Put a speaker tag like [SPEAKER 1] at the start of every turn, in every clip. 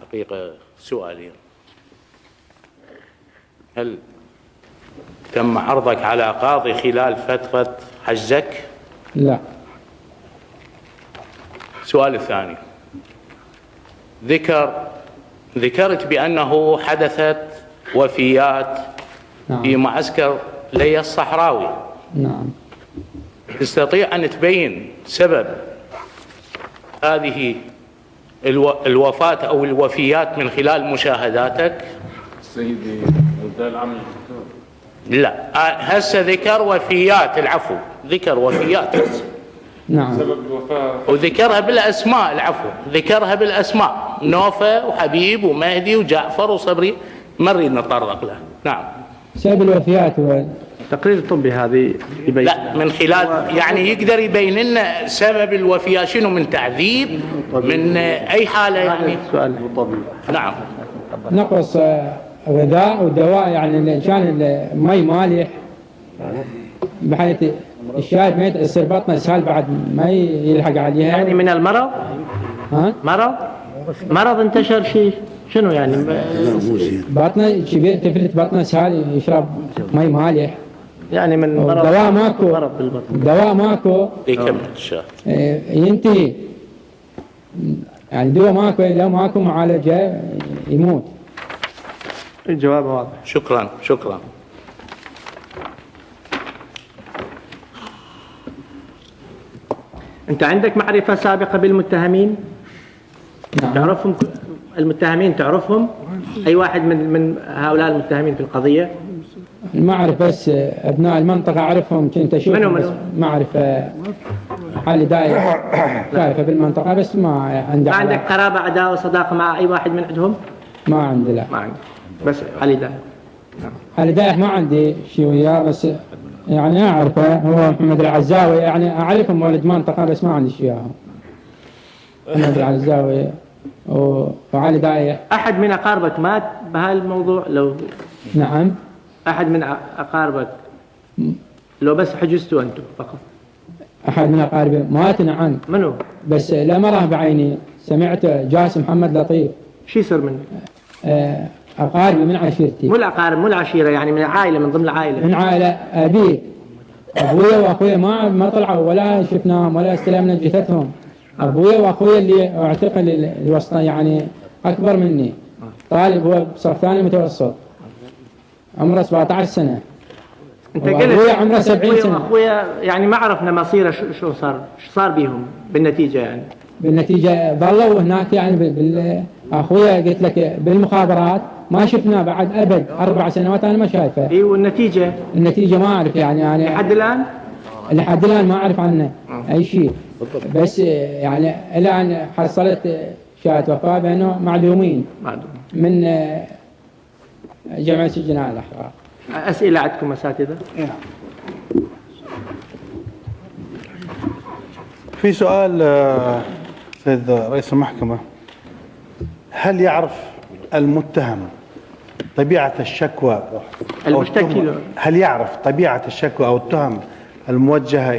[SPEAKER 1] حقيقة سؤالين: هل تم عرضك على قاضي خلال فترة حجزك؟
[SPEAKER 2] لا.
[SPEAKER 1] السؤال الثاني: ذكرت بأنه حدثت وفيات في معسكر ليا الصحراوي.
[SPEAKER 2] نعم.
[SPEAKER 1] تستطيع أن تبين سبب هذه الوفاة أو الوفيات من خلال مشاهداتك؟
[SPEAKER 3] سيدي العمل
[SPEAKER 1] لا، هسه ذكر وفيات، العفو، ذكر وفيات هسه.
[SPEAKER 2] نعم.
[SPEAKER 3] سبب الوفاة
[SPEAKER 1] وذكرها بالأسماء، العفو، ذكرها بالأسماء: نوفة وحبيب ومهدي وجعفر وصبري، ما نريد نتطرق له. نعم.
[SPEAKER 2] سبب الوفيات هو
[SPEAKER 4] التقرير الطبي هذه يبين.
[SPEAKER 1] لا، من خلال يعني يقدر يبين لنا سبب الوفيات شنو، من تعذيب، من أي حالة يعني؟
[SPEAKER 4] سؤال
[SPEAKER 1] نعم.
[SPEAKER 2] نقص غذاء ودواء، يعني كان المي مالح بحيث الشايب ما يصير بطنه اسهال بعد ما يلحق عليها.
[SPEAKER 4] يعني من المرض؟
[SPEAKER 2] ها؟
[SPEAKER 4] مرض انتشر شيء شنو يعني؟
[SPEAKER 2] بطنه كبير، تفلت بطنه اسهال، يشرب مي مالح.
[SPEAKER 4] يعني من مرض.
[SPEAKER 2] دواء ماكو.
[SPEAKER 4] مرض بالبطن.
[SPEAKER 2] دواء ماكو.
[SPEAKER 1] يكمل الشاهد.
[SPEAKER 2] ينتهي. يعني دواء ماكو، لو ماكو معالجة يموت.
[SPEAKER 4] الجواب واضح.
[SPEAKER 1] شكرا.
[SPEAKER 4] انت عندك معرفة سابقة بالمتهمين؟
[SPEAKER 2] نعم.
[SPEAKER 4] تعرفهم المتهمين؟ تعرفهم؟ اي واحد من هؤلاء المتهمين في القضية؟
[SPEAKER 2] ما أعرف، بس أبناء المنطقة أعرفهم، كنت أشوف
[SPEAKER 4] منو؟
[SPEAKER 2] ما أعرف حالي دايف بالمنطقة، بس ما عندي.
[SPEAKER 4] ما عندك قرابة، عداوة، صداقة مع أي واحد من عندهم؟
[SPEAKER 2] ما عندي، لا.
[SPEAKER 4] ما عندك، بس علي دايف.
[SPEAKER 2] حالي دايف ما عندي شيء وياه، بس يعني أعرفه، هو محمد العزاوي، يعني أعرفهم ولد منطقة، بس ما عندي شيء وياهم. محمد العزاوي وعلي دايف.
[SPEAKER 4] أحد من أقاربك مات بهالموضوع؟ لو
[SPEAKER 2] نعم.
[SPEAKER 4] أحد من أقاربك، لو بس حجزتوا أنتم فقط؟
[SPEAKER 2] أحد من أقاربي مات، نعم.
[SPEAKER 4] منو؟
[SPEAKER 2] بس لا مرة بعيني، سمعت جاسم محمد لطيف.
[SPEAKER 4] شو يصير منه؟
[SPEAKER 2] أقاربي من عشيرتي.
[SPEAKER 4] مو الأقارب، مو العشيرة، يعني من العائلة، من ضمن العائلة.
[SPEAKER 2] من عائلة أبي، أبويا وأخويا ما طلعوا ولا شفناهم ولا استلمنا جثتهم. أبويا وأخويا اللي اعتقل الوسط، يعني أكبر مني، طالب، هو بصف ثاني متوسط، عمره 17 سنة.
[SPEAKER 4] أنت قلت
[SPEAKER 2] أبويا عمره 70 سنة.
[SPEAKER 4] أخويا يعني ما عرفنا مصيره، شو صار بيهم بالنتيجة يعني؟
[SPEAKER 2] بالنتيجة ظلوا هناك، يعني أخويا قلت لك بالمخابرات ما شفنا بعد أبد، 4 سنوات أنا ما شايفه.
[SPEAKER 4] إيه، والنتيجة؟
[SPEAKER 2] النتيجة ما أعرف، يعني لحد الآن ما أعرف عنه أي شيء، بس يعني الآن حصلت شهادة وفاة بأنه معدومين من جمعية الجناح الأحرار.
[SPEAKER 4] أسئلة عندكم أساتذة؟
[SPEAKER 5] في سؤال سيد رئيس المحكمة: هل يعرف المتهم طبيعة الشكوى
[SPEAKER 4] المشتكي؟
[SPEAKER 5] هل يعرف طبيعة الشكوى أو التهم الموجهة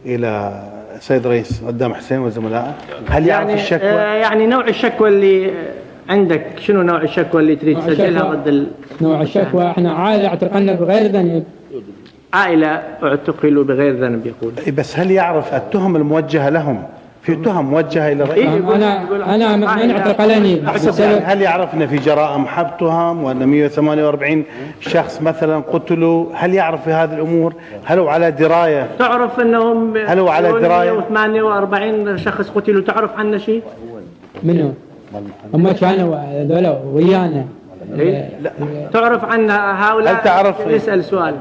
[SPEAKER 5] إلى سيد رئيس قدام حسين وزملائه؟ هل يعرف الشكوى؟
[SPEAKER 4] يعني نوع الشكوى اللي عندك، شنو نوع الشكوى اللي تريد تسجلها ضد
[SPEAKER 2] نوع الشكوى، احنا عائلة اعتقلنا بغير ذنب.
[SPEAKER 4] عائلة اعتقلوا بغير ذنب يقول.
[SPEAKER 5] بس هل يعرف التهم الموجهة لهم؟ في تهم موجهة إلى الرئيس.
[SPEAKER 2] أنا من اعتقلني.
[SPEAKER 5] هل يعرف أن في جرائم حب تهم وأن 148 شخص مثلا قتلوا؟ هل يعرف في هذه الأمور؟ هل هو على دراية؟
[SPEAKER 4] تعرف أنهم
[SPEAKER 5] هل هو على دراية؟
[SPEAKER 4] 148 شخص قتلوا، تعرف عنه شيء؟
[SPEAKER 2] منو؟ هم كانوا هذول ويانا.
[SPEAKER 4] لا. تعرف عن هؤلاء؟
[SPEAKER 5] هل تعرف؟
[SPEAKER 4] نسأل سؤال.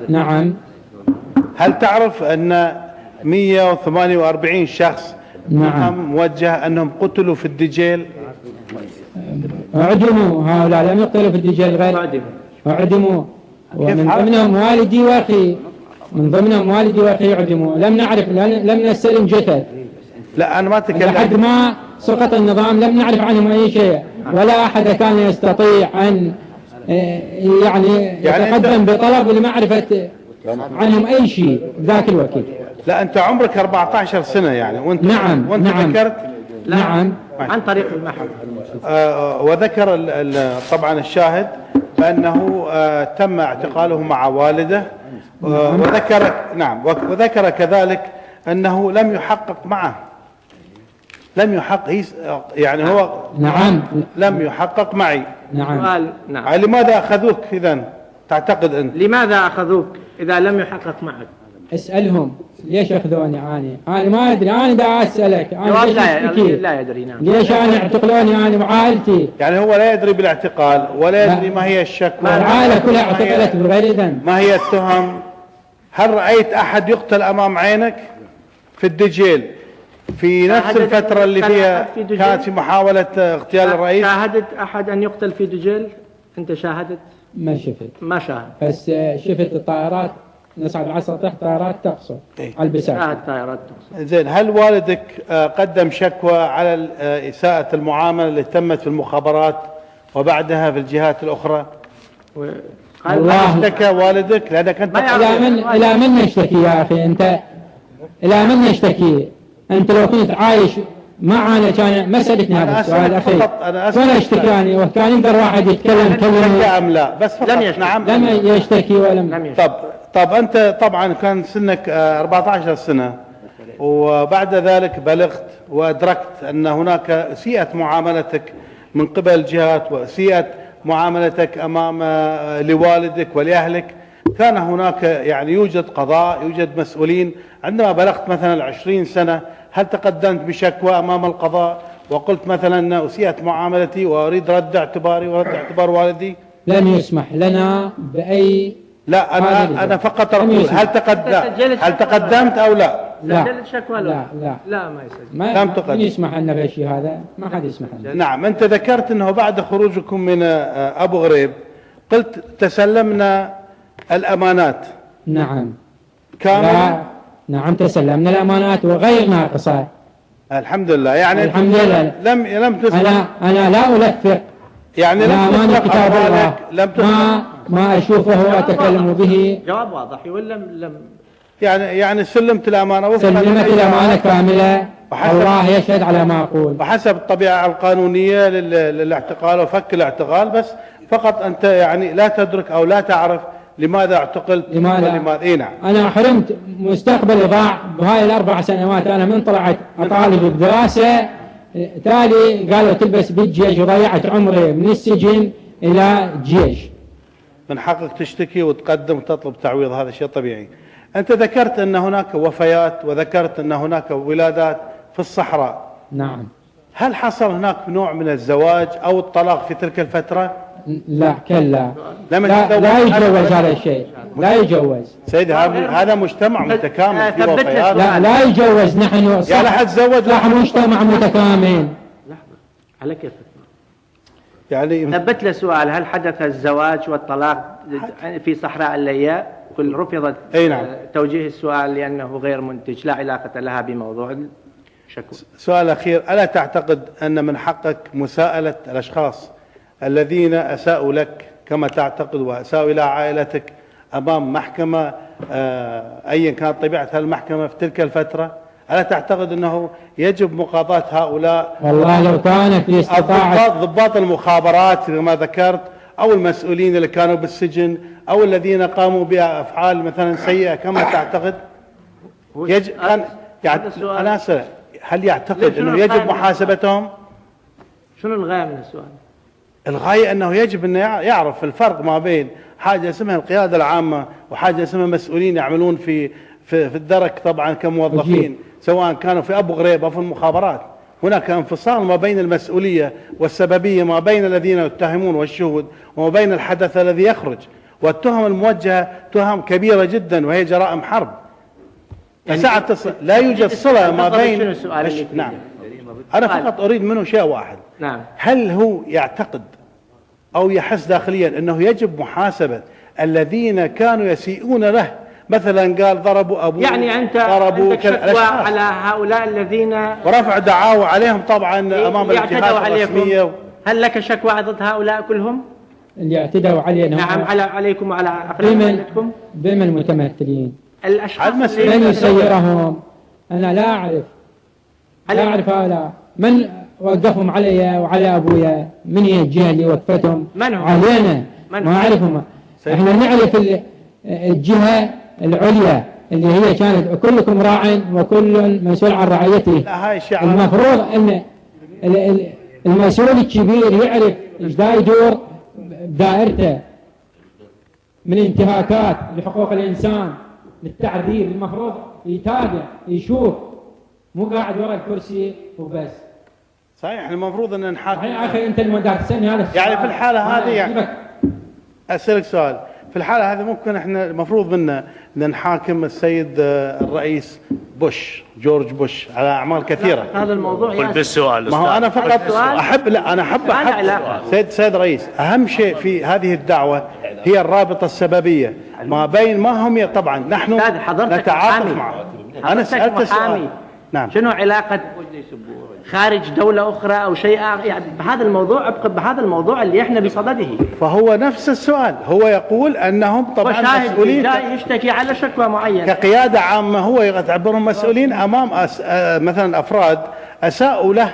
[SPEAKER 2] نعم.
[SPEAKER 5] هل تعرف أن 148 شخص موجه أنهم قتلوا في الدجيل؟
[SPEAKER 2] أعدموا، هؤلاء لم يقتلوا في الدجيل، غير أعدموا، ومن ضمنهم والدي وأخي، أعدموا. لم نعرف، لم نستلم جثث.
[SPEAKER 5] لا أنا ما أتكلم.
[SPEAKER 2] لحد ما سقط النظام لم نعرف عنهم أي شيء، ولا أحد كان يستطيع أن يعني
[SPEAKER 5] يعني
[SPEAKER 2] يتقدم بطلب لمعرفة عنهم أي شيء ذاك الوقت.
[SPEAKER 5] لا أنت عمرك 14 سنة يعني وأنت
[SPEAKER 2] نعم،
[SPEAKER 5] وأنت
[SPEAKER 2] نعم.
[SPEAKER 5] ذكرت
[SPEAKER 2] نعم.
[SPEAKER 4] عن طريق المحو.
[SPEAKER 5] وذكر طبعا الشاهد بأنه تم اعتقاله مع والده، وذكر كذلك أنه لم يحقق معه، لم يحقق يعني هو
[SPEAKER 2] نعم.
[SPEAKER 5] لم يحقق معي.
[SPEAKER 2] نعم.
[SPEAKER 4] سؤال. نعم.
[SPEAKER 5] لماذا أخذوك إذن تعتقد أنت؟
[SPEAKER 4] لماذا أخذوك إذا لم يحقق معك؟
[SPEAKER 2] اسألهم ليش أخذوني أنا ما أدري، أنا دا أسألك أنا
[SPEAKER 4] جواب
[SPEAKER 2] ليش أشتكي؟
[SPEAKER 4] لا يدري. نعم.
[SPEAKER 2] ليش أنا اعتقلوني أنا وعائلتي؟
[SPEAKER 5] يعني هو لا يدري بالاعتقال ولا يدري ما هي الشكوى،
[SPEAKER 2] العائلة كلها اعتقلت بغير إذن.
[SPEAKER 5] ما هي التهم؟ هل رأيت أحد يقتل أمام عينك في الدجيل في نفس الفترة اللي فيها كانت في محاولة اغتيال الرئيس؟
[SPEAKER 4] شاهدت أحد أن يقتل في دجيل؟ أنت شاهدت؟
[SPEAKER 2] ما شفت،
[SPEAKER 4] ما شاهد.
[SPEAKER 2] بس شفت الطائرات نصعد على سطح طائرات تقصف
[SPEAKER 5] إيه.
[SPEAKER 2] على البساط.
[SPEAKER 4] شاهد طائرات تقصف.
[SPEAKER 5] زين، هل والدك قدم شكوى على إساءة المعاملة اللي تمت في المخابرات وبعدها في الجهات الأخرى؟
[SPEAKER 2] والله
[SPEAKER 5] اشتكى والدك لأنك أنت
[SPEAKER 2] إلى من نشتكي يا أخي أنت؟ إلى من نشتكي؟ أنت لو كنت عايش معنا كان ما سألتني هذا السؤال أخي. ولا اشتكاني وكان يقدر واحد يتكلم كلمة.
[SPEAKER 5] أم لا؟ بس فقط
[SPEAKER 4] لم يشتكي.
[SPEAKER 5] نعم
[SPEAKER 2] لم يشتكي ولم
[SPEAKER 4] يشتكي.
[SPEAKER 5] طب أنت طبعا كان سنك 14 سنة وبعد ذلك بلغت وأدركت أن هناك أسيئت معاملتك من قبل الجهات وأسيئت معاملتك أمام لوالدك ولأهلك. كان هناك يعني يوجد قضاء، يوجد مسؤولين. عندما بلغت مثلا 20 سنة هل تقدمت بشكوى أمام القضاء وقلت مثلا أن أسيئت معاملتي وأريد رد اعتباري ورد اعتبار والدي؟
[SPEAKER 2] لم يسمح لنا بأي.
[SPEAKER 5] لا أنا فقط أقول هل تقدمت أو لا؟
[SPEAKER 2] لا.
[SPEAKER 4] سجلت شكوى؟ لا ما يسجل.
[SPEAKER 2] لم تقدم. يسمح لنا بشيء هذا، ما حد يسمح لنا.
[SPEAKER 5] نعم. أنت ذكرت أنه بعد خروجكم من أبو غريب قلت تسلمنا الأمانات.
[SPEAKER 2] نعم.
[SPEAKER 5] كامل.
[SPEAKER 2] نعم تسلمنا الأمانات وغير ناقصة.
[SPEAKER 5] الحمد لله. يعني
[SPEAKER 2] الحمد لله.
[SPEAKER 5] لم تسلم.
[SPEAKER 2] أنا لا ألفق.
[SPEAKER 5] يعني لم تسلم
[SPEAKER 2] كتاب الله.
[SPEAKER 5] لم تسلم.
[SPEAKER 2] ما أشوفه وأتكلم به.
[SPEAKER 4] جواب واضح يقول لم.
[SPEAKER 5] يعني سلمت الأمانة.
[SPEAKER 2] سلمت الأمانة كاملة. الله يشهد على ما أقول.
[SPEAKER 5] وحسب الطبيعة القانونية للاعتقال وفك الاعتقال، بس فقط أنت يعني لا تدرك أو لا تعرف لماذا اعتقلت.
[SPEAKER 2] لماذا؟
[SPEAKER 5] إيه نعم.
[SPEAKER 2] أنا حرمت مستقبلي ضاع بهاي ال4 سنوات. أنا من طلعت أطالب بدراسة تالي قالوا تلبس بالجيش وضيعت عمري من السجن إلى الجيش.
[SPEAKER 5] من حقك تشتكي وتقدم وتطلب تعويض، هذا شيء طبيعي. أنت ذكرت أن هناك وفيات وذكرت أن هناك ولادات في الصحراء.
[SPEAKER 2] نعم.
[SPEAKER 5] هل حصل هناك نوع من الزواج أو الطلاق في تلك الفترة؟
[SPEAKER 2] لا كلا. لا يجوز هذا الشيء، لا يجوز.
[SPEAKER 5] سيدي هذا مجتمع متكامل فيه وفيات.
[SPEAKER 2] لا يجوز. نحن
[SPEAKER 5] يعني حد زوج
[SPEAKER 2] نحن مجتمع متكامل.
[SPEAKER 4] على كيف
[SPEAKER 5] يعني
[SPEAKER 4] ثبت له سؤال: هل حدث الزواج والطلاق في صحراء اللياء؟ كل رفضت.
[SPEAKER 5] أي نعم.
[SPEAKER 4] توجيه السؤال لأنه غير منتج، لا علاقة لها بموضوع الشكوى.
[SPEAKER 5] سؤال أخير: ألا تعتقد أن من حقك مساءلة الأشخاص الذين أساءوا لك كما تعتقد وأساءوا إلى عائلتك أمام محكمة أيا كانت طبيعة هالمحكمة في تلك الفترة؟ ألا تعتقد أنه يجب مقاضاة هؤلاء؟
[SPEAKER 2] والله لو كان في استطاعة
[SPEAKER 5] ضباط المخابرات كما ذكرت، أو المسؤولين اللي كانوا بالسجن، أو الذين قاموا بأفعال مثلا سيئة كما تعتقد؟ يجب أنا أسأل: هل يعتقد أنه يجب محاسبتهم؟
[SPEAKER 4] شنو الغاية من السؤال؟
[SPEAKER 5] الغاية أنه يجب أن يعرف الفرق ما بين حاجة اسمها القيادة العامة وحاجة اسمها مسؤولين يعملون في الدرك طبعا كموظفين، سواء كانوا في أبو غريب أو في المخابرات. هناك انفصال ما بين المسؤولية والسببية، ما بين الذين يتهمون والشهود وما بين الحدث الذي يخرج. والتهم الموجهة تهم كبيرة جدا وهي جرائم حرب. ساعة لا يوجد صلة ما بين. نعم. أنا فقط أريد منه شيء واحد.
[SPEAKER 4] نعم. هل
[SPEAKER 5] هو يعتقد أو يحس داخليا أنه يجب محاسبة الذين كانوا يسيئون له؟ مثلا قال ضربوا أبوه،
[SPEAKER 4] يعني أنت شكوى على هؤلاء الذين
[SPEAKER 5] ورفع دعاوى عليهم طبعا أمام الجهات الرسمية.
[SPEAKER 4] هل لك شكوى ضد هؤلاء كلهم؟
[SPEAKER 2] اللي اعتدوا علينا.
[SPEAKER 4] نعم، عليكم وعلى أفرادكم.
[SPEAKER 2] بمن المتمثلين؟
[SPEAKER 4] الأشخاص
[SPEAKER 2] من يسيرهم؟ أنا لا أعرف هؤلاء. من وقفهم علي وعلى أبويا؟ من هي الجهة اللي وقفتهم علينا؟ ما أعرفهم. إحنا نعرف الجهة العليا اللي هي كانت كلكم راع وكل مسؤول عن رعيته. المفروض أن المسؤول الكبير يعرف ايش دا يدور بدائرته من انتهاكات لحقوق الإنسان للتعذيب. المفروض يتابع يشوف، مو قاعد ورا الكرسي وبس.
[SPEAKER 5] صحيح، المفروض ان نحاكم.
[SPEAKER 2] يا اخي انت المدار تسالني هذا
[SPEAKER 5] يعني في الحاله هذه يعني اسالك سؤال، في الحاله هذه ممكن احنا المفروض منا ان نحاكم السيد الرئيس جورج بوش على اعمال كثيره.
[SPEAKER 4] هذا الموضوع
[SPEAKER 1] قل بالسؤال.
[SPEAKER 5] ما هو انا فقط احب سيد رئيس، اهم شيء في هذه الدعوه هي الرابطه السببيه ما بين ما هم طبعا نحن نتعاطف معه. انا سالت سؤال. نعم.
[SPEAKER 4] شنو علاقه خارج دولة أخرى أو شيء يعني بهذا الموضوع، أبقى بهذا الموضوع اللي إحنا بصدده.
[SPEAKER 5] فهو نفس السؤال، هو يقول أنهم طبعا مسؤولين،
[SPEAKER 4] جاي يشتكي على شكوى معينة
[SPEAKER 5] كقيادة عامة، هو يعتبرهم مسؤولين أمام مثلا أفراد أساءوا له،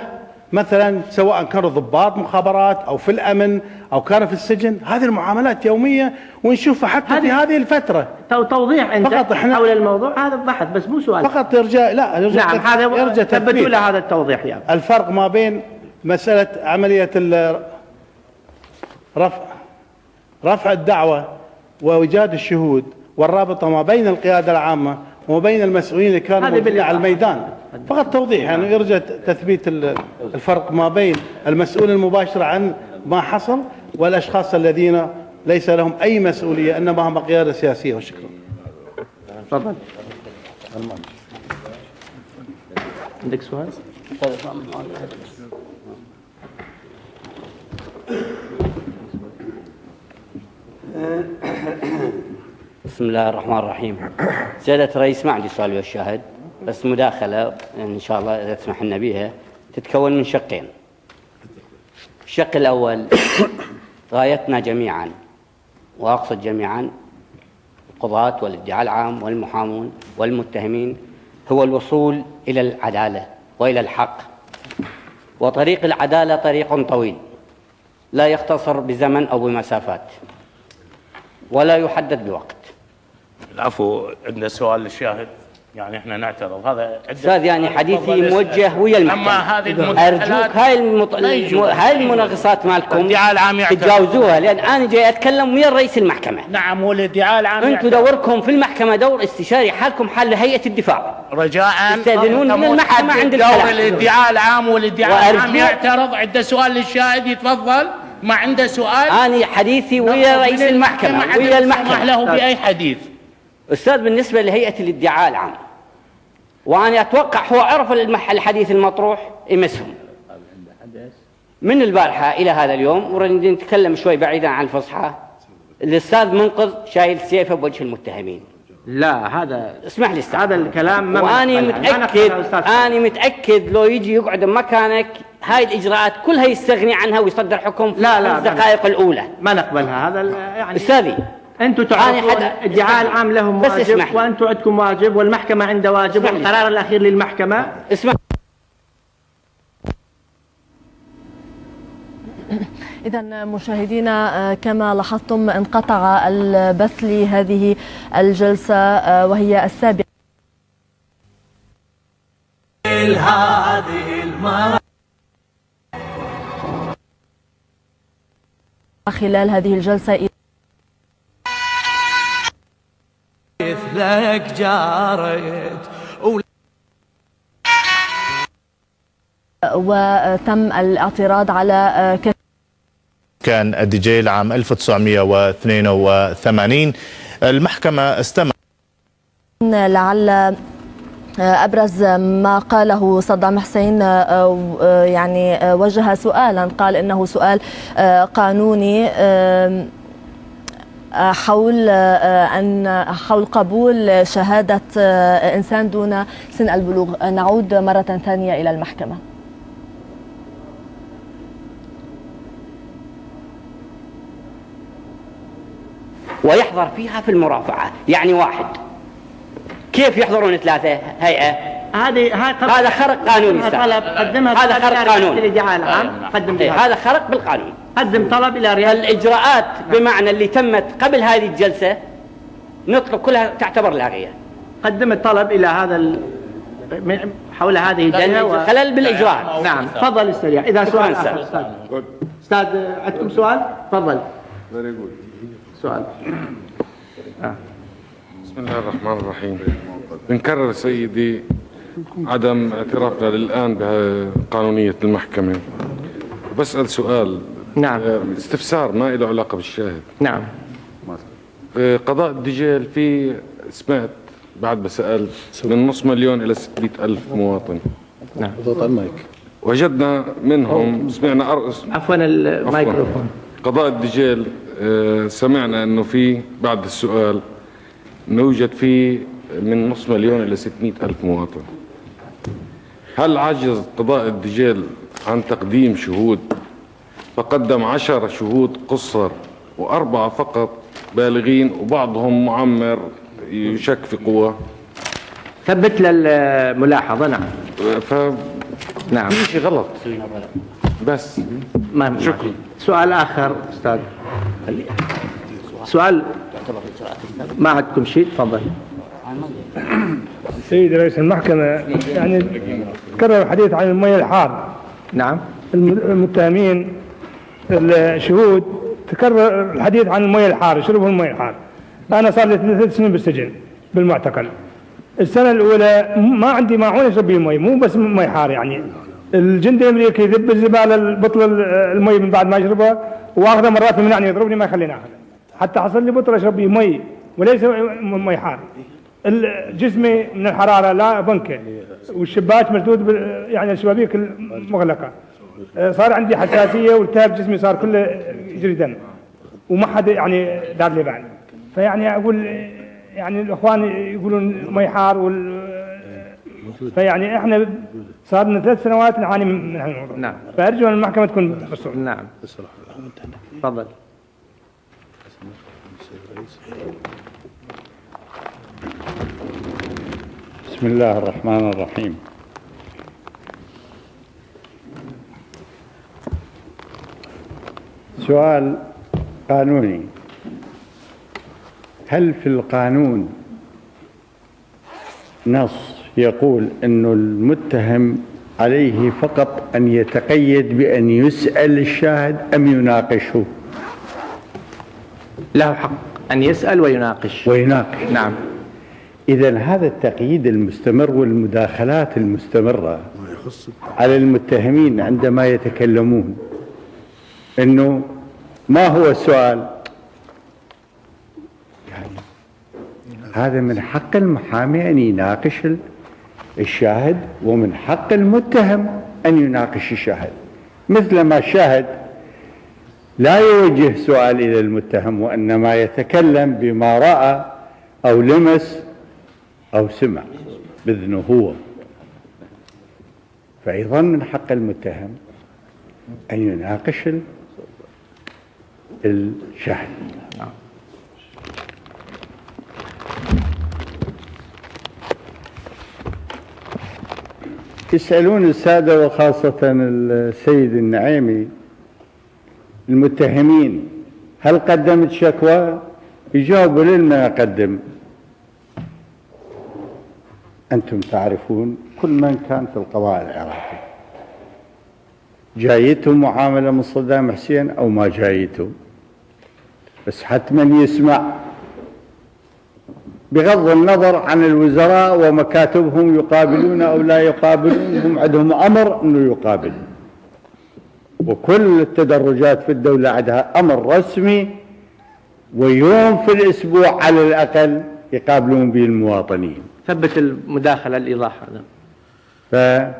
[SPEAKER 5] مثلا سواء كانوا ضباط مخابرات أو في الأمن أو كانوا في السجن. هذه المعاملات يومية ونشوفها حتى في هذه الفترة.
[SPEAKER 4] توضيح أنت حول الموضوع هذا بحث، بس مو سؤال
[SPEAKER 5] فقط. يرجع
[SPEAKER 4] نعم، هذا ثبتوا له هذا التوضيح. يعني
[SPEAKER 5] الفرق ما بين مسألة عملية رفع الدعوة وإيجاد الشهود، والرابطة ما بين القيادة العامة وما بين المسؤولين اللي كانوا موجودين على الميدان. فقط توضيح، يعني يرجع تثبيت الفرق ما بين المسؤول المباشر عن ما حصل والأشخاص الذين ليس لهم أي مسؤولية إنما هم قيادة سياسية. وشكرا.
[SPEAKER 4] تفضل. عندك سؤال؟
[SPEAKER 6] بسم الله الرحمن الرحيم. سيادة الرئيس، ما عندي سؤال والشاهد، بس مداخلة إن شاء الله إذا تسمح لنا بها. تتكون من شقين. الشق الأول، غايتنا جميعا، وأقصد جميعا القضاة والادعاء العام والمحامون والمتهمين، هو الوصول إلى العدالة وإلى الحق. وطريق العدالة طريق طويل لا يختصر بزمن أو بمسافات ولا يحدد بوقت.
[SPEAKER 1] العفو، عندنا سؤال للشاهد. يعني احنا نعترض هذا
[SPEAKER 6] استاذ، يعني حديثي موجه ويا المحكمة. ارجوك هاي المناقصات مالكم تتجاوزوها، لان انا جاي اتكلم ويا رئيس المحكمة.
[SPEAKER 1] نعم، والادعاء العام.
[SPEAKER 6] انتم دوركم في المحكمة دور استشاري، حالكم حال هيئة الدفاع.
[SPEAKER 1] رجاء
[SPEAKER 6] تستاذنون من المحكمة عند الكلام.
[SPEAKER 1] دور الادعاء العام، والادعاء العام يعترض. عنده سؤال للشاهد يتفضل. ما عنده سؤال.
[SPEAKER 6] انا حديثي ويا رئيس المحكمة ويا المحكمة.
[SPEAKER 1] له باي حديث.
[SPEAKER 6] أستاذ، بالنسبة لهيئة الادعاء العام، وأنا أتوقع هو عرف الحديث المطروح يمسهم من البارحة إلى هذا اليوم. ونريد نتكلم شوي بعيدا عن الفصحى. الأستاذ منقذ شايل سيفه بوجه المتهمين.
[SPEAKER 4] لا، هذا
[SPEAKER 6] اسمح لي استاذ،
[SPEAKER 4] هذا الكلام ما
[SPEAKER 6] أنا متأكد لو يجي يقعد بمكانك هاي الإجراءات كلها يستغني عنها ويصدر حكم في الدقائق الأولى.
[SPEAKER 4] ما نقبلها. هذا يعني
[SPEAKER 6] أستاذي،
[SPEAKER 4] أنتم تعرفون الادعاء العام لهم واجب، وأنتم عندكم واجب، والمحكمة عندها واجب، والقرار الأخير للمحكمة.
[SPEAKER 6] اسمح.
[SPEAKER 7] إذا مشاهدينا، كما لاحظتم انقطع البث لهذه الجلسة وهي السابعة خلال هذه الجلسة.
[SPEAKER 8] مثلك جارت
[SPEAKER 7] وتم الاعتراض على
[SPEAKER 9] كان الدي العام 1982. المحكمة استمع
[SPEAKER 7] لعل أبرز ما قاله صدام حسين، يعني وجه سؤالا، قال إنه سؤال قانوني حول قبول شهادة إنسان دون سن البلوغ. نعود مرة ثانية إلى المحكمة.
[SPEAKER 6] ويحضر فيها في المرافعة. يعني واحد كيف يحضرون 3 هيئة؟ هذا خرق قانوني.
[SPEAKER 4] طلب قدمها
[SPEAKER 6] هذا خرق قانوني.
[SPEAKER 4] الادعاء العام قدم
[SPEAKER 6] هذا خرق بالقانون.
[SPEAKER 4] قدم طلب إلى رئاسة
[SPEAKER 6] الإجراءات بمعنى اللي تمت قبل هذه الجلسة نطلق كلها تعتبر لاغية.
[SPEAKER 4] قدم الطلب إلى هذا حول هذه الجلسة
[SPEAKER 6] خلل بالإجراء.
[SPEAKER 4] نعم تفضل السريع. إذا سؤال آخر أستاذ عندكم سؤال؟ تفضل. سؤال.
[SPEAKER 3] بسم الله الرحمن الرحيم. بنكرر سيدي عدم اعترافنا للآن بقانونية المحكمة. بسأل سؤال.
[SPEAKER 4] نعم.
[SPEAKER 3] استفسار ما له علاقة بالشاهد.
[SPEAKER 4] نعم.
[SPEAKER 3] قضاء الدجيل في سمعت بعد ما سألت من نص مليون إلى 600,000 مواطن.
[SPEAKER 4] نعم.
[SPEAKER 3] وجدنا منهم سمعنا
[SPEAKER 4] عفوا الميكروفون.
[SPEAKER 3] قضاء الدجيل سمعنا أنه في بعد السؤال أنه يوجد فيه من نص مليون إلى 600,000 مواطن. هل عجز قضاء الدجيل عن تقديم شهود فقدم 10 شهود قصر و4 فقط بالغين وبعضهم معمر يشك في قوة؟
[SPEAKER 4] ثبت للملاحظة. نعم. نعم.
[SPEAKER 3] في شيء غلط بس.
[SPEAKER 4] ما
[SPEAKER 3] شكرا.
[SPEAKER 4] سؤال آخر أستاذ. سؤال ما عندكم شيء؟ تفضل.
[SPEAKER 10] سيد رئيس المحكمة، يعني تكرر الحديث عن المياه الحار.
[SPEAKER 4] نعم.
[SPEAKER 10] المتهمين الشهود تكرر الحديث عن المياه الحار، يشربوا المياه الحار. أنا صار لي 3 سنين بالسجن بالمعتقل. السنة الأولى ما عندي ماعون يشرب به المي، مو بس مي حار. يعني الجندي الأمريكي يذب الزبالة البطل المي من بعد ما يشربها وآخذها مرات من يعني يضربني ما يخليني آخذها حتى حصل لي بطل أشرب به مي وليس مي حار. جسمي من الحرارة لا بنكة والشباك مسدود يعني الشبابيك مغلقة. صار عندي حساسية والتهاب جسمي صار كله يجري دم وما حد يعني دار لي بعد. فيعني أقول يعني الإخوان يقولون مي حار فيعني إحنا صار لنا 3 سنوات نعاني من هذا الموضوع.
[SPEAKER 4] نعم.
[SPEAKER 10] فأرجو أن المحكمة تكون بالصوت.
[SPEAKER 4] نعم. تفضل.
[SPEAKER 11] بسم الله الرحمن الرحيم. سؤال قانوني. هل في القانون نص يقول أنه المتهم عليه فقط أن يتقيد بأن يسأل الشاهد أم يناقشه؟
[SPEAKER 4] له حق أن يسأل ويناقش.
[SPEAKER 11] نعم. إذن هذا التقييد المستمر والمداخلات المستمرة على المتهمين عندما يتكلمون أنه ما هو السؤال، يعني هذا من حق المحامي أن يناقش الشاهد ومن حق المتهم أن يناقش الشاهد، مثل ما الشاهد لا يوجه سؤال إلى المتهم وإنما يتكلم بما رأى أو لمس أو سمع بإذنه هو. فأيضا من حق المتهم أن يناقش الشاهد. يسألون السادة وخاصة السيد النعيمي المتهمين هل قدمت شكوى؟ يجاوبوا لما يقدم. أنتم تعرفون كل من كان في القضاء العراقي جايته معاملة من صدام حسين أو ما جايته، بس حتما يسمع بغض النظر عن الوزراء ومكاتبهم يقابلون أو لا يقابلون، هم عندهم أمر أنه يقابل، وكل التدرجات في الدولة عندها أمر رسمي ويوم في الأسبوع على الأقل يقابلون به المواطنين.
[SPEAKER 4] ثبت المداخلة الإيضاح هذا.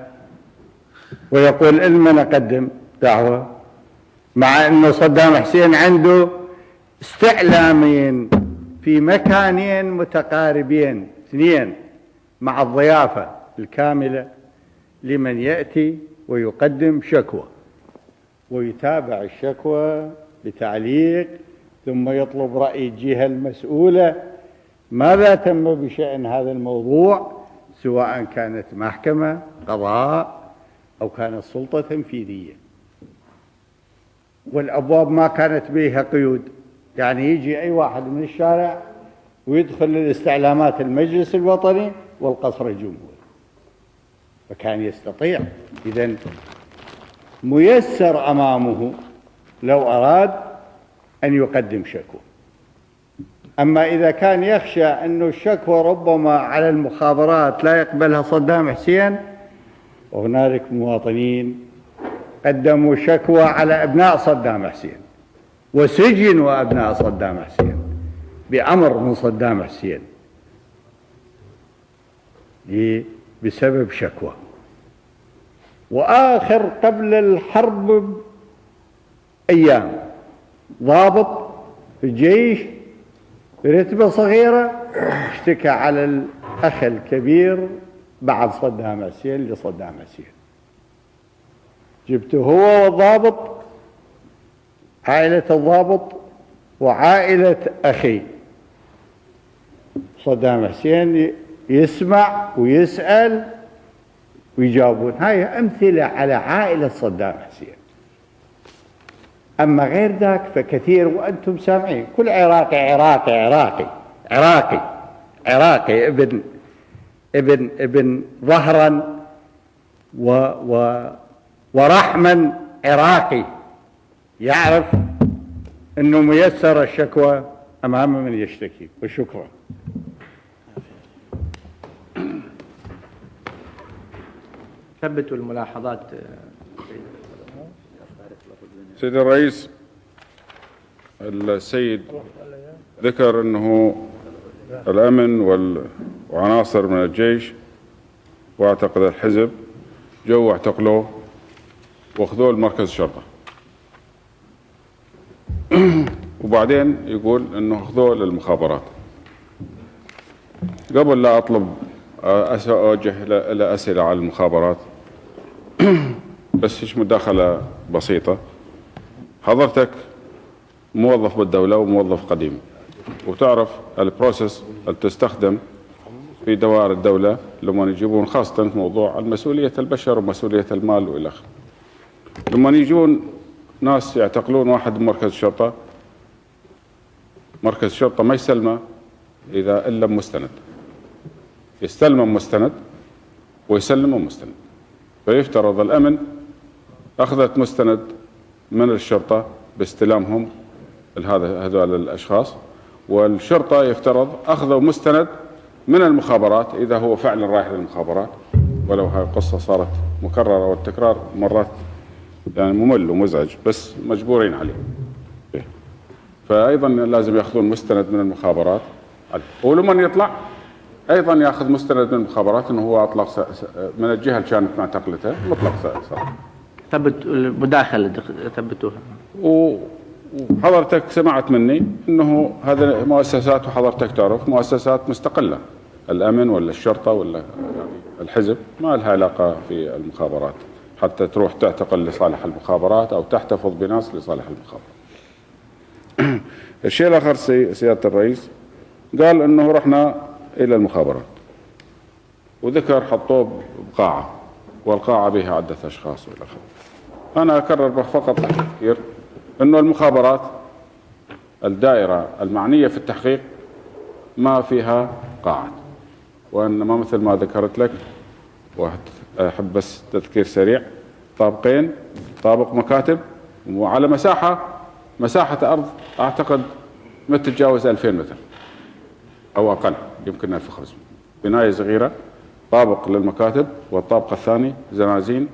[SPEAKER 11] ويقول إلما نقدم دعوة مع أنه صدام حسين عنده استعلامين في مكانين متقاربين 2 مع الضيافة الكاملة لمن يأتي ويقدم شكوى ويتابع الشكوى بتعليق ثم يطلب رأي الجهة المسؤولة ماذا تم بشأن هذا الموضوع، سواء كانت محكمة قضاء أو كانت سلطة تنفيذية. والأبواب ما كانت بها قيود، يعني يجي أي واحد من الشارع ويدخل الاستعلامات المجلس الوطني والقصر الجمهوري، فكان يستطيع. إذن ميسر أمامه لو أراد أن يقدم شكوى. أما إذا كان يخشى أن الشكوى ربما على المخابرات لا يقبلها صدام حسين، وهنالك مواطنين قدموا شكوى على أبناء صدام حسين وسجنوا أبناء صدام حسين بأمر من صدام حسين بسبب شكوى. وآخر قبل الحرب أيام ضابط في الجيش برتبة صغيرة اشتكى على الأخ الكبير بعد صدام حسين لصدام حسين. جبته هو والضابط، عائلة الضابط وعائلة أخي صدام حسين، يسمع ويسأل ويجاوبون. هاي أمثلة على عائلة صدام حسين. أما غير ذاك فكثير، وأنتم سامعين كل عراقي عراقي عراقي عراقي عراقي ابن ظهرا ورحما عراقي يعرف أنه ميسر الشكوى أمام من يشتكي. وشكرا.
[SPEAKER 4] ثبتوا الملاحظات.
[SPEAKER 3] سيد الرئيس، السيد ذكر أنه الأمن وعناصر من الجيش واعتقد الحزب جو واعتقلوه واخذوه لمركز الشرطة، وبعدين يقول أنه اخذوه للمخابرات. قبل لا أطلب أوجه أسئلة على المخابرات بس مداخلة بسيطة. حضرتك موظف بالدولة وموظف قديم، وتعرف البروسيس اللي تستخدم في دوائر الدولة لما يجيبون خاصة في موضوع مسؤولية البشر ومسؤولية المال وإلى آخره. لما يجون ناس يعتقلون واحد من مركز الشرطة، مركز الشرطة ما يسلمه إلا مستند، يستلم مستند ويسلم مستند. فيفترض الأمن أخذت مستند من الشرطة باستلامهم هذول الأشخاص، والشرطة يفترض أخذوا مستند من المخابرات إذا هو فعلا رايح للمخابرات، ولو هاي القصة صارت مكررة والتكرار مرات يعني ممل ومزعج بس مجبورين عليه. فأيضا لازم يأخذون مستند من المخابرات، ولمن يطلع أيضا يأخذ مستند من المخابرات أنه هو أطلق من الجهة اللي كانت معتقلته مطلق صار.
[SPEAKER 4] ثبت المداخلة ثبتوها.
[SPEAKER 3] وحضرتك سمعت مني أنه هذه مؤسسات، وحضرتك تعرف مؤسسات مستقلة، الأمن ولا الشرطة ولا يعني الحزب ما لها علاقة في المخابرات حتى تروح تعتقل لصالح المخابرات أو تحتفظ بناس لصالح المخابرات. الشيء الآخر سيادة الرئيس قال أنه رحنا إلى المخابرات وذكر حطوه بقاعة، والقاعة بها عدة أشخاص وإلى آخره. أنا أكرر فقط كثير أنه المخابرات الدائرة المعنية في التحقيق ما فيها قاعات، وإنما مثل ما ذكرت لك، وأحب بس تذكير سريع، طابقين، طابق مكاتب، وعلى مساحة أرض أعتقد ما تتجاوز 2000 متر أو أقل، يمكن 1500. بناية صغيرة، طابق للمكاتب، والطابق الثاني زنازين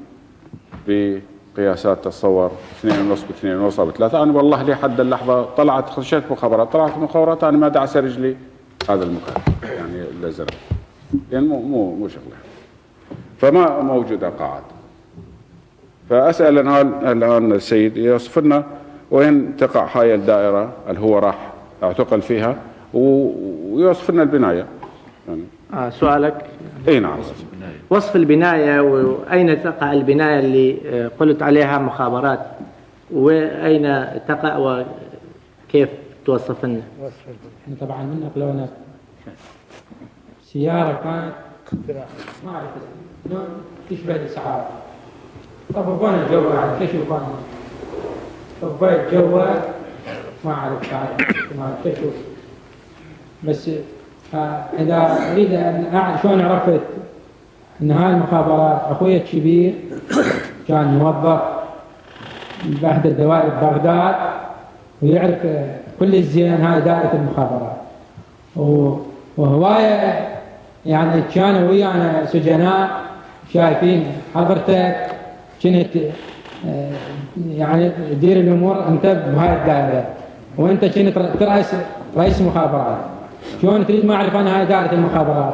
[SPEAKER 3] بقياسات تتصور 2.5 ب2.5 أو 3. أنا والله لحد اللحظة خشيت طلعت مخابرات أنا ما دعس رجلي هذا المكاتب يعني الزنازين، يعني مو شغله، فما موجودة قاعات. فأسأل الآن السيد يوصف لنا وين تقع هاي الدائرة اللي هو راح اعتقل فيها، ويوصف لنا البناية يعني.
[SPEAKER 4] سؤالك؟
[SPEAKER 3] اي نعم.
[SPEAKER 4] وصف البناية، وأين تقع البناية اللي قلت عليها مخابرات، وأين تقع وكيف توصف لنا.
[SPEAKER 2] احنا طبعا من نقلونا سيارة كانت ما أعرف لون تشبه الإسعاف. طبقونا الجو على كشف طبقوا الجو ما أعرف ما كشف. بس إذا أريد أن شلون عرفت أن هاي المخابرات، أخوي الكبير كان موظف بأحد الدوائر ببغداد ويعرف كل الزين هاي دائرة المخابرات، وهواية يعني كانوا ويانا سجناء شايفين حضرتك كنت يعني تدير الأمور أنت بهاي الدائرة، وأنت كنت رئيس مخابرات. شلون تريد ما أعرف أنا هاي دائرة المخابرات؟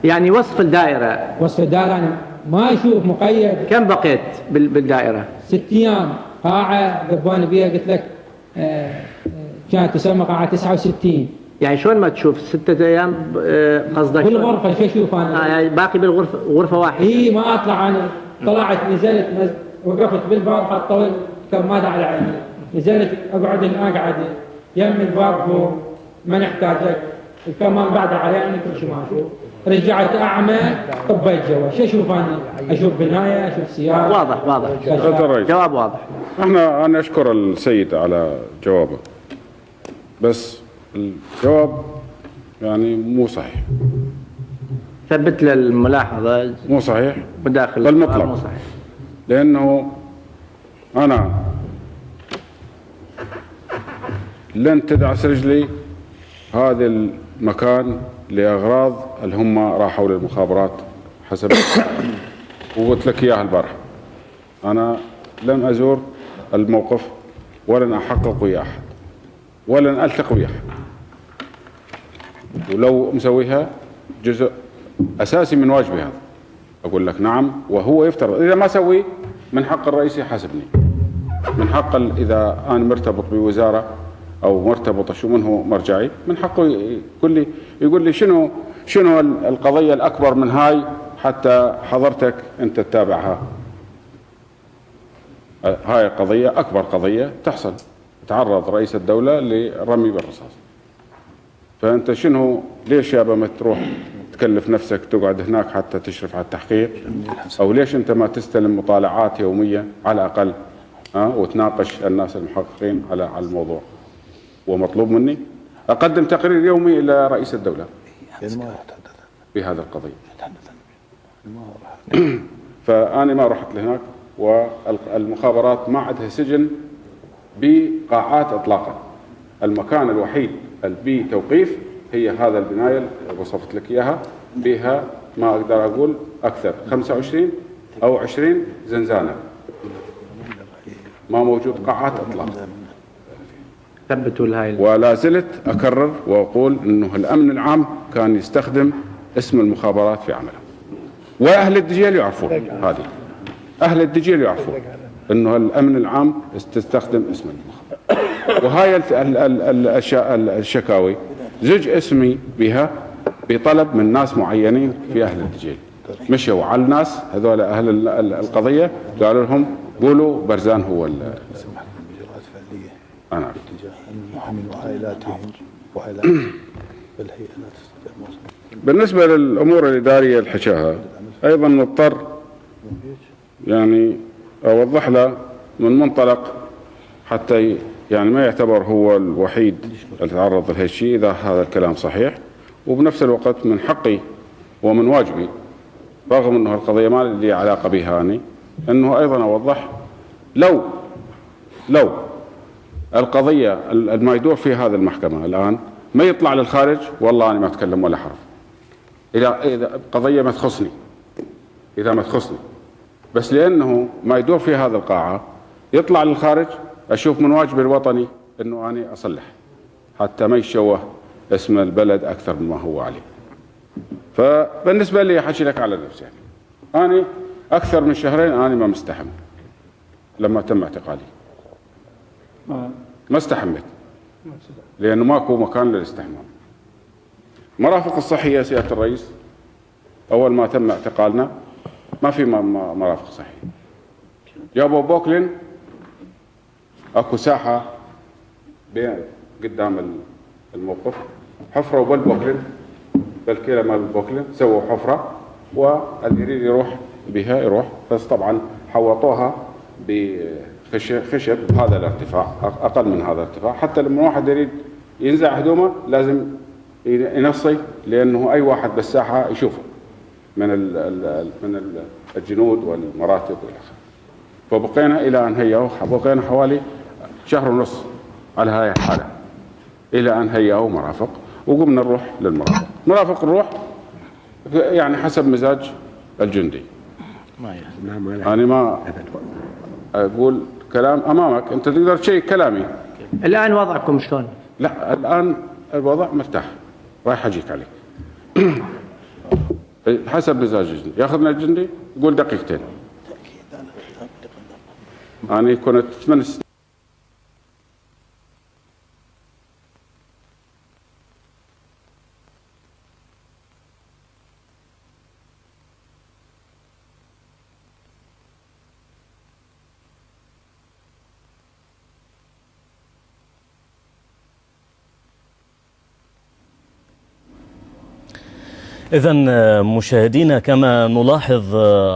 [SPEAKER 4] يعني وصف الدائرة
[SPEAKER 2] أنا ما أشوف مقيد.
[SPEAKER 4] كم بقيت بالدائرة؟
[SPEAKER 2] 6 أيام. قاعة قبوني بيها قلت لك كانت تسمى قاعة 69.
[SPEAKER 4] يعني شلون ما تشوف 6 أيام قصدك؟
[SPEAKER 2] بالغرفة شو أشوف أنا؟
[SPEAKER 4] يعني باقي بالغرفة غرفة واحدة؟
[SPEAKER 2] إي ما أطلع أنا. طلعت نزلت وقفت بالباب حطوا كمادة على عيني، نزلت أقعد أقعد يم الباب فوق ما نحتاجك كمان بعد على عيني كل شيء ما أشوف. رجعت أعمى طبيت جوا. شو أشوف أنا؟ أشوف بناية، أشوف سيارة.
[SPEAKER 4] واضح. جواب واضح.
[SPEAKER 12] أنا أشكر السيد على جوابه، بس الجواب يعني مو صحيح.
[SPEAKER 4] ثبت للملاحظة
[SPEAKER 12] مو صحيح
[SPEAKER 4] وداخل
[SPEAKER 12] بالمطلق،
[SPEAKER 4] مو صحيح.
[SPEAKER 12] لأنه أنا لن تدعس رجلي هذا المكان لأغراض اللي هم راحوا للمخابرات حسب وقلت لك إياها البارحة. أنا لن أزور الموقف ولن أحقق ويا أحد ولن ألتقي ويا أحد، ولو مسويها جزء أساسي من واجبي هذا أقول لك نعم. وهو يفترض إذا ما سوي من حق الرئيس يحاسبني، من حق إذا أنا مرتبط بوزارة أو مرتبط شو منه مرجعي من حقه يقول لي شنو القضية الأكبر من هاي حتى حضرتك أنت تتابعها. هاي قضية أكبر قضية تحصل، تعرض رئيس الدولة لرمي بالرصاص. فأنت ليش يابا ما تروح تكلف نفسك تقعد هناك حتى تشرف على التحقيق؟ أو ليش أنت ما تستلم مطالعات يومية على الأقل وتناقش الناس المحققين على الموضوع؟ ومطلوب مني أقدم تقرير يومي إلى رئيس الدولة بهذا القضية. فأنا ما رحت لهناك، والمخابرات ما عندها سجن بقاعات إطلاقا. المكان الوحيد بتوقيف هي هذا البناية اللي وصفت لك إياها، بها ما أقدر أقول أكثر 25 أو 20 زنزانة، ما موجود قاعات إطلاقا. ولا زلت أكرر وأقول أنه الأمن العام كان يستخدم اسم المخابرات في عمله، وأهل الدجيل يعرفون هذه، أهل الدجيل يعرفون أنه الأمن العام تستخدم اسم المخابرات. وهاي الشكاوي زج اسمي بها بطلب من ناس معينين في أهل الدجيل، مشوا على الناس هذول أهل القضية قالوا لهم قولوا برزان هو أنا
[SPEAKER 13] من وعائلاتهم وعائلات بالهيئة.
[SPEAKER 12] بالنسبة للأمور الإدارية اللي حكاها أيضا مضطر يعني أوضح له من منطلق حتى يعني ما يعتبر هو الوحيد اللي تعرض لهالشيء إذا هذا الكلام صحيح. وبنفس الوقت من حقي ومن واجبي رغم أنه القضية ما لي علاقة بها أنا أنه أيضا أوضح لو القضية ما يدور في هذا المحكمة الآن ما يطلع للخارج والله أنا ما أتكلم ولا حرف. إذا قضية ما تخصني، إذا ما تخصني، بس لأنه ما يدور في هذا القاعة يطلع للخارج أشوف من واجبي الوطني أنه أنا أصلح حتى ما يشوه اسم البلد أكثر مما هو عليه. فبالنسبة لي أحكي لك على نفسي يعني أنا أكثر من شهرين أنا ما مستحمل لما تم اعتقالي، ما استحملت لأنه ماكو مكان للاستحمام. مرافق الصحية سيادة الرئيس أول ما تم اعتقالنا ما في مرافق صحية، جابوا بوكلين اكو ساحة قدام الموقف، حفروا بالبوكلين، بالكيلة مال البوكلين سووا حفرة، واللي يريد يروح بها يروح، بس طبعا حوطوها بخشب بهذا الارتفاع، أقل من هذا الارتفاع، حتى لما واحد يريد ينزع هدومه لازم ينصي، لأنه أي واحد بالساحة يشوفه من الجنود والمراتب والآخر. فبقينا إلى أن هيئوا، بقينا حوالي شهر ونص على هاي الحالة، إلى أن هيئوا مرافق وقمنا نروح للمرافق. مرافق نروح يعني حسب مزاج الجندي. أنا ما أقول كلام أمامك، أنت تقدر تشيك كلامي.
[SPEAKER 4] الآن وضعكم شلون؟
[SPEAKER 12] لا الآن الوضع مرتاح، رايح أجيك عليه. حسب مزاج الجندي، ياخذنا الجندي يقول دقيقتين. أنا كنت 8 سنين
[SPEAKER 14] إذن مشاهدينا كما نلاحظ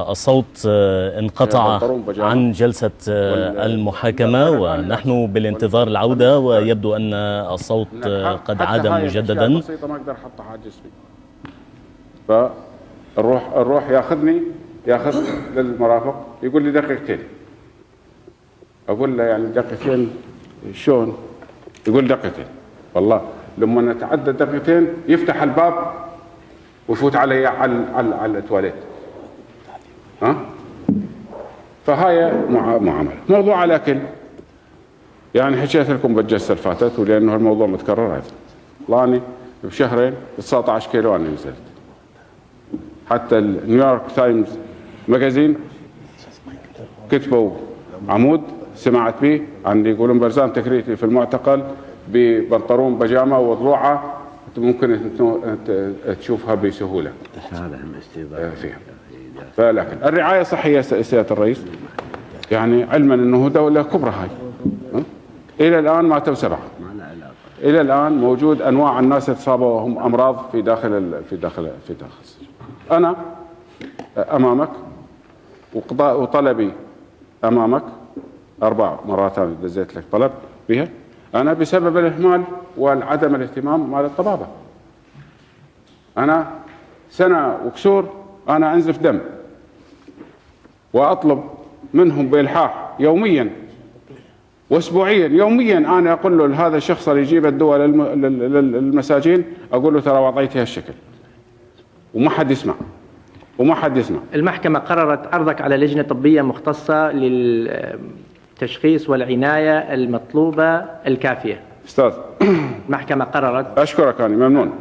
[SPEAKER 14] الصوت انقطع عن جلسة المحاكمة ونحن بالانتظار العودة، ويبدو أن الصوت قد عاد مجددا.
[SPEAKER 12] ما أقدر أحطها على جسمي، فالروح ياخذ للمرافق يقول لي دقيقتين. أقول له يعني دقيقتين شلون؟ يقول دقيقتين. والله لما نتعدى دقيقتين يفتح الباب ويفوت علي على التواليت. فهاي معاملة. موضوع الأكل يعني حكيت لكم بالجلسة اللي فاتت، ولأنه الموضوع متكرر هذا. والله بشهرين 19 كيلو أنا نزلت. حتى النيويورك تايمز ماجازين كتبوا عمود سمعت به عن يقولون برزان تكريتي في المعتقل ببنطلون بجامة وضلوعة ممكن تشوفها بسهولة فيها. فلكن الرعاية الصحية سيادة الرئيس، يعني علما أنه دولة كبرى هاي، إلى الآن ماتوا 7. إلى الآن موجود أنواع الناس تصابوا وهم أمراض في داخل السجن. أنا أمامك وطلبي أمامك 4 مرات أنا دزيت لك طلب بها، أنا بسبب الإهمال وعدم الاهتمام مال الطبابة. أنا سنة وكسور أنا أنزف دم وأطلب منهم بإلحاح يوميا وأسبوعيا. يوميا أنا أقول له هذا الشخص اللي يجيب الدواء للمساجين، أقول له ترى وضعيتي هالشكل، وما حد يسمع.
[SPEAKER 4] المحكمة قررت عرضك على لجنة طبية مختصة للتشخيص والعناية المطلوبة الكافية.
[SPEAKER 12] أستاذ
[SPEAKER 4] المحكمة قررت.
[SPEAKER 12] أشكرك، أنا ممنون.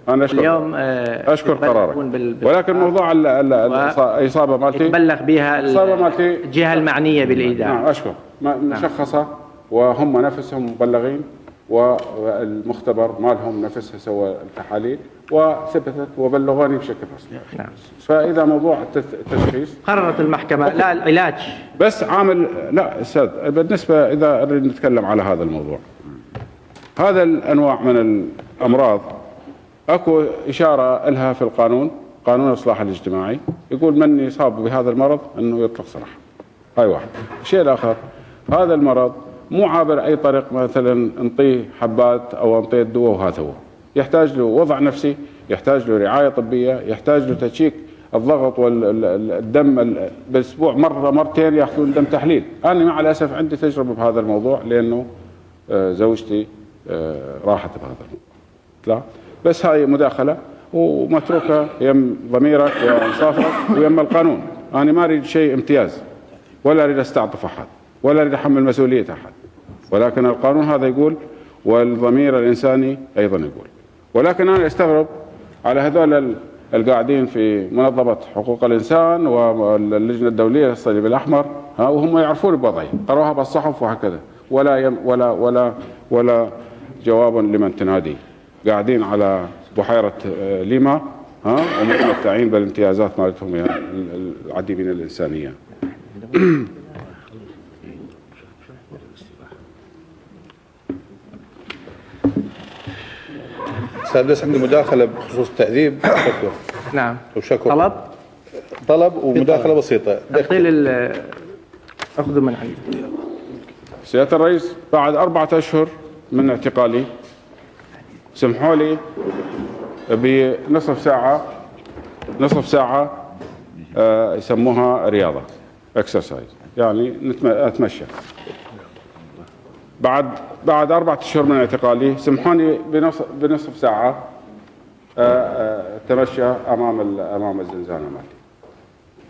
[SPEAKER 12] أنا أشكر اليوم أشكر قرارك، ولكن موضوع الإصابة مالتي
[SPEAKER 4] يتبلغ بها الجهة المعنية بالإيداع.
[SPEAKER 12] نعم أشكر مشخصة، وهم نفسهم مبلغين، والمختبر مالهم نفسه سوى التحاليل وثبتت وبلغوني بشكل رسمي.
[SPEAKER 4] نعم.
[SPEAKER 12] فإذا موضوع التشخيص
[SPEAKER 4] قررت المحكمة لا العلاج
[SPEAKER 12] بس عامل. لا أستاذ، بالنسبة إذا نريد نتكلم على هذا الموضوع، هذا الأنواع من الأمراض أكو إشارة لها في القانون، قانون الإصلاح الاجتماعي، يقول من يصاب بهذا المرض أنه يطلق سراح. هاي واحد. الشيء الآخر، هذا المرض مو عابر أي طريق، مثلا نعطيه حبات أو نعطيه الدواء وهذا هو. يحتاج له وضع نفسي، يحتاج له رعاية طبية، يحتاج له تشيك الضغط والدم بالأسبوع مرة مرتين يأخذون دم تحليل. أنا مع الأسف عندي تجربة بهذا الموضوع، لأنه زوجتي راحت بهذا الموضوع. لا بس هاي مداخلة ومتروكة يم ضميرك وإنصافك ويم القانون. أنا ما أريد شيء امتياز، ولا أريد أستعطف أحد، ولا أريد أحمل مسؤولية أحد، ولكن القانون هذا يقول، والضمير الإنساني أيضا يقول. ولكن أنا أستغرب على هذول القاعدين في منظمة حقوق الإنسان واللجنة الدولية للصليب الأحمر، وهم يعرفون بوضعي، قروها بالصحف وهكذا، ولا جواب لمن تنادي. قاعدين على بحيرة ليما ومتمتعين بالامتيازات مالتهم العديد من الإنسانية.
[SPEAKER 13] استاذ بس عندي مداخله بخصوص التأديب وشكوى.
[SPEAKER 4] نعم.
[SPEAKER 13] وشكوى. طلب ومداخله بسيطه.
[SPEAKER 4] اخذوا من عندي.
[SPEAKER 12] سيادة الرئيس، بعد 4 أشهر من اعتقالي سمحوا لي بنصف ساعة يسموها رياضة اكسرسايز، يعني اتمشى. بعد 4 أشهر من اعتقالي سمحوني بنصف ساعة تمشى امام الزنزانة مالتي.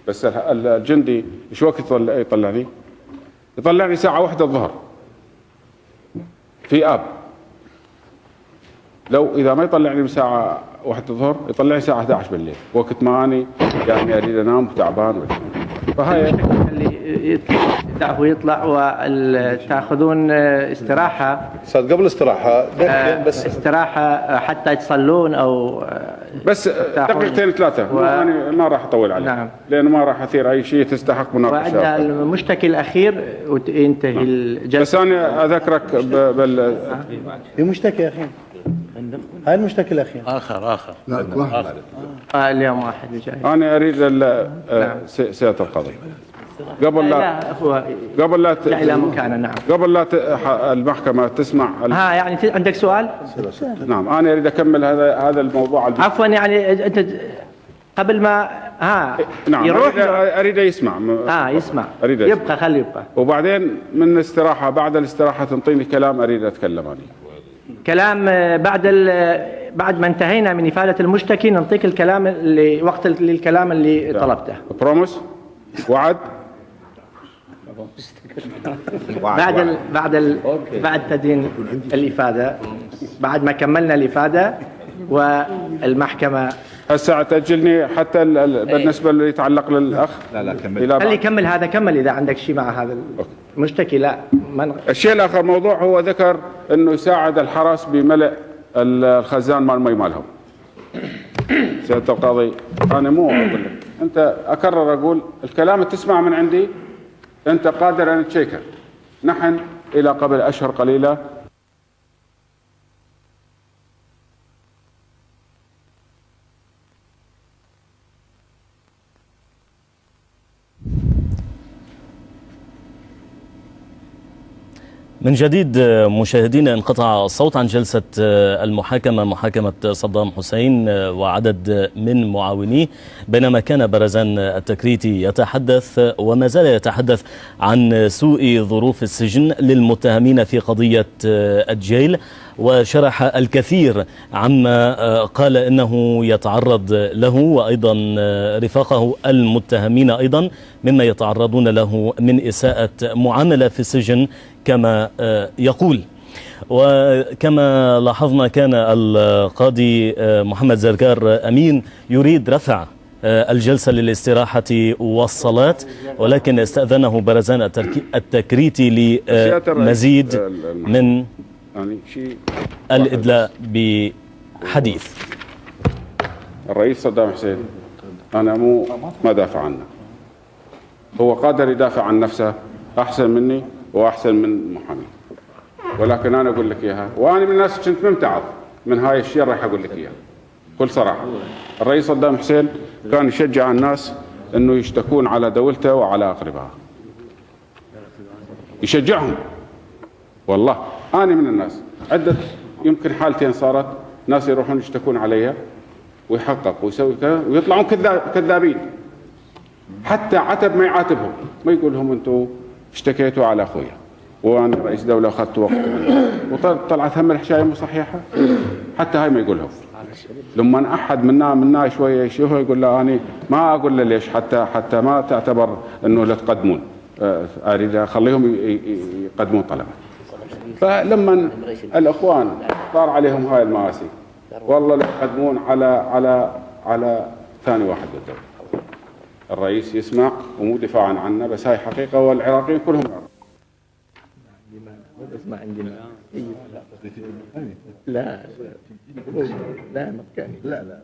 [SPEAKER 12] بس الجندي ايش وقت يطلعني؟ يطلعني ساعة 1 الظهر في اب. لو اذا ما يطلعني بساعة 1 الظهر يطلعني الساعة 11 بالليل، وقت ما اني يعني اريد انام وتعبان.
[SPEAKER 4] فهاي اللي تعرفوا يطلع وتاخذون استراحة.
[SPEAKER 13] استاذ قبل الاستراحة بس
[SPEAKER 4] استراحة حتى تصلون او
[SPEAKER 12] بس دقيقتين 3 انا ما راح اطول عليه.
[SPEAKER 4] نعم.
[SPEAKER 12] لانه ما راح اثير اي شيء تستحق مناقشة.
[SPEAKER 4] وعندنا المشتكي الاخير وينتهي الجلسة.
[SPEAKER 12] بس انا اذكرك
[SPEAKER 5] المشتكي يا اخي. هاي المشتكي الاخير.
[SPEAKER 1] اخر
[SPEAKER 5] لا
[SPEAKER 4] اليوم واحد جاي.
[SPEAKER 12] انا اريد سيادة القاضي قبل لا
[SPEAKER 4] الى مكانه. نعم.
[SPEAKER 12] قبل لا المحكمة تسمع
[SPEAKER 4] يعني عندك سؤال؟
[SPEAKER 12] نعم، انا اريد اكمل هذا الموضوع.
[SPEAKER 4] عفوا، يعني انت قبل ما
[SPEAKER 12] نعم
[SPEAKER 4] يروح
[SPEAKER 12] اريد يسمع.
[SPEAKER 4] يسمع. يبقى خليه يبقى.
[SPEAKER 12] وبعدين من استراحة، بعد الاستراحة تنطيني كلام اريد اتكلم عنه.
[SPEAKER 4] كلام بعد ما انتهينا من إفادة المشتكي نعطيك الكلام اللي وقت الكلام اللي طلبته.
[SPEAKER 12] بروميس؟ وعد؟
[SPEAKER 4] بعد تدين الإفادة، بعد ما كملنا الإفادة والمحكمة.
[SPEAKER 12] هسه تأجلني حتى بالنسبة اللي يتعلق للأخ.
[SPEAKER 13] لا كمل.
[SPEAKER 4] خلي يكمل هذا، كمل إذا عندك شيء مع هذا المشتكي. لا
[SPEAKER 12] الشيء الآخر موضوع هو ذكر إنه يساعد الحرس بملء الخزان مال المي مالهم. سيادة القاضي، أنا مو أقول لك، أنت أكرر أقول الكلام تسمع من عندي، أنت قادر أن تشيكر. نحن إلى قبل أشهر قليلة
[SPEAKER 14] من جديد مشاهدينا، انقطع الصوت عن جلسة المحاكمة، محاكمة صدام حسين وعدد من معاونيه، بينما كان برزان التكريتي يتحدث وما زال يتحدث عن سوء ظروف السجن للمتهمين في قضية الجيل، وشرح الكثير عما قال إنه يتعرض له وأيضا رفاقه المتهمين أيضا مما يتعرضون له من إساءة معاملة في السجن كما يقول. وكما لاحظنا كان القاضي محمد زرقار أمين يريد رفع الجلسة للاستراحة والصلاة، ولكن استأذنه برزان التكريتي لمزيد من الإدلاء بحديث.
[SPEAKER 12] الرئيس صدام حسين أنا ما دافع عنه، هو قادر يدافع عن نفسه أحسن مني وأحسن من محامي، ولكن أنا أقول لك إياها، وأنا من الناس كنت ممتعض من هاي الشيء راح أقول لك إياها بكل صراحة. الرئيس صدام حسين كان يشجع الناس إنه يشتكون على دولته وعلى أقربائها، يشجعهم. والله أنا من الناس عدة يمكن حالتين صارت ناس يروحون يشتكون عليها ويحقق ويسوي كذا ويطلعون كذابين، حتى عتب ما يعاتبهم، ما يقول لهم انتم اشتكيتوا على اخويا وانا رئيس دوله اخذت وقت وطلعت هم الحشايه مو صحيحه، حتى هاي ما يقولهم. لما احد منا شويه يشوفه يقول له انا ما اقول له ليش، حتى ما تعتبر انه لا تقدمون، اريد اخليهم يقدمون طلبات. فلما الاخوان صار عليهم هاي المآسي والله لا يقدمون على ثاني واحد بالدولة. الرئيس يسمع ومو دفاعا عنه، بس هاي حقيقة والعراقيين كلهم
[SPEAKER 4] ما عندنا لا لا مكاني لا